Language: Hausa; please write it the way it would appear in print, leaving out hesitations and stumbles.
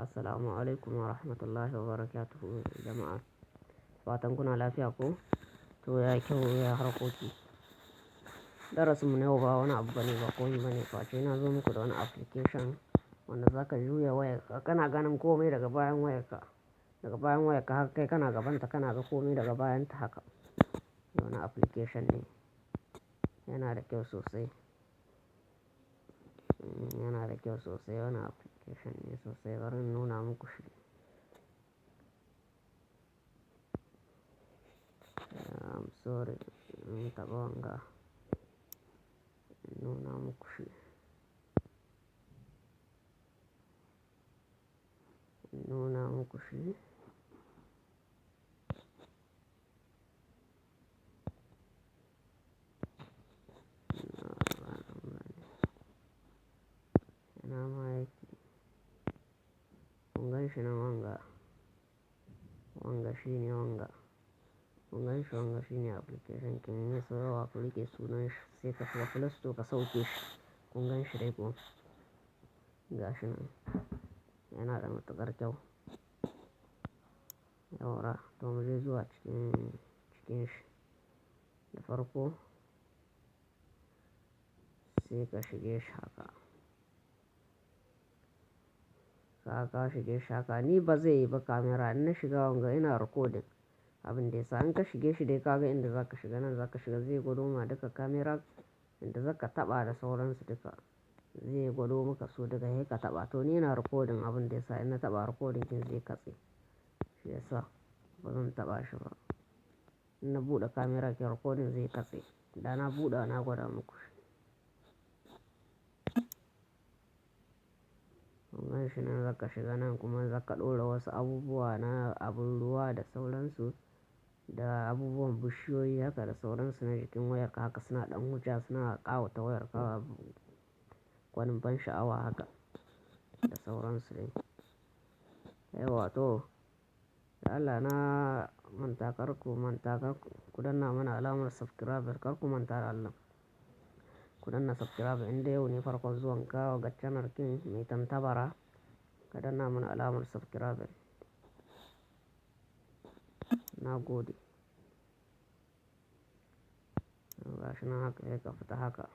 Assalamu alaikum wa rahmatullahi wa barakatuhu jama'a. Fatan kuna lafiya ko? To ya kyau ya harkoki. Darasinmu na yau ba wani abu bane ba komai bane face na zo muku da wani application wanda zaka juya wayarka kana ganin komai daga bayan wayarka. Daga bayan wayarka haka kai kana gabanta kana ga komai daga bayanta haka. Wani application ne. Yana da kyau sosai. Yana da kyau sosai wani application ne sosai bari in nuna muku shi. I'm sorry in taɓa wanga. Nuna muku shi. Nuna muku shi. Ina ma yake. Kun gan shi nan wanga. Wanga shine wanga. Kun gan shi wanga shine application kin yi so yawa ku rike sunan shi sai ka shiga Play Store ka sauke shi. Kun gan shi dai ko? Ga shi nan. Yana da matuƙar kyau. Yawwa to mu je zuwa cikin shi. Da farko sai ka shige shi haka. Ka shige shi haka ni ba zai yi ba kamera in na shiga wanga ina recording. Abin da yasa in ka shige shi dai ka ga inda za ka shiga nan za ka shiga zai gwado ma duka kamera inda za ka taɓa da sauransu duka. Zai gwado maka su duka sai ka taɓa. To ni ina recording abin da yasa in na taɓa recording ɗin zai katse. Shi yasa ba zan taɓa shi ba. In na buɗe kamera ke recording zai katse. Da na buɗe na gwada muku shi. Kun gan shi nan za ka shiga nan kuma za ka ɗora wasu abubuwa na abun ruwa da sauransu da abubuwan bishiyoyi haka da sauransu na jikin wayarka haka suna ɗan wucewa suna ƙawata wayarka gwanin ban sha'awa haka da sauransu dai. Yawwa to, da Allah na manta kar ku manta ku danna mana alamar subscribe kar ku manta da Allah. Ku danna subscribe inda yau ne farkon zuwan ka ga channel king mai tantabara. Ka danna mana alamar subscribe. Na gode. Ga shi nan haka sai ka fita haka.